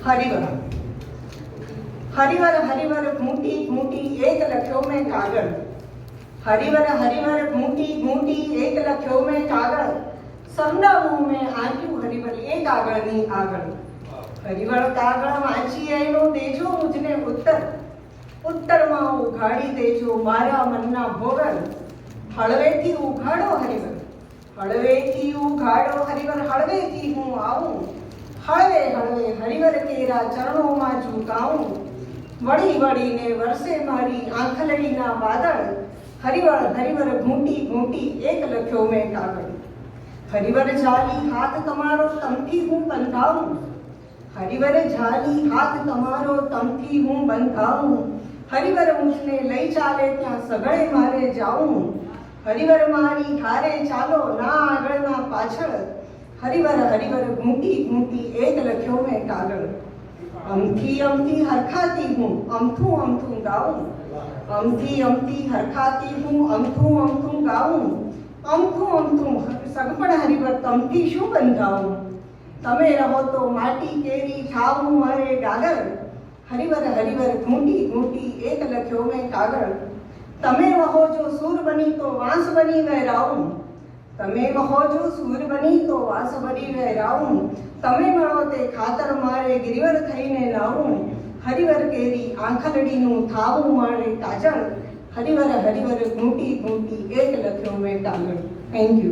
हरिवर हरिवर हरिवर घूंटी घूंटी एक लख्यो में कागड़। हरिवर हरिवर घूंटी घूंटी एक लख्यो में कागड़। सबना मुंह में आंक्यू हरिवर एक आगळनी आगळ। हरिवर कागळ वांची एनो देजो मुझने उत्तर। उत्तर में उघाड़ी देजो मारा मनना भोगल। हळवेथी उघाड़ो हरिवर हळवेथी उघाड़ो हरिवर हळवेथी हूँ आऊं। हळवे हळवे हरिवर केरा चरणों में झुकाऊं। वड़ी वड़ी ने वरसे मारी आंखलड़ी ना बादल। हरिवर हरिवर घूंटी घूंटी एक लख्यो में कागड़। हरिवर झाली हाथ तमारो तमथी हूँ बंधाऊं। हरिवर झाली हाथ तमारो तमथी हूँ बंधाऊं। हरिवर मुझने लई चाले त्या सगळे मारे जाऊं। हरिवर मारी हारे चालो ना आगळ ना पाछळ। हरिवर हरिवर घूंटी घूंटी एक लख्यो में कागड़। अमथी अमथी हरखाती हूँ अमथू अमथू गाऊं। अमथी अमथी हरखाती हूँ अमथू अमथू गाऊं। अमथू अमथू सगपण हरिवर तमथी शू बंधाऊं। तमे रहो तो माटी केरी ठाऊं मारे गागर। हरिवर हरिवर घूंटी घूंटी एक लख्यो में कागड़। तमे वहो जो सूर बनी तो वांस बनी वहराऊं। तमे वहो जो सूर बनी तो वांस बनी वहराऊं। तमे मळो ते खातर मारे गिरिवर थईने लाऊं। हरिवर केरी आंखलडीનું થાવું મારે કાજળ। हरिवर हरिवर घूंटी घूंटी एक लख्यो में कागड़। Thank you.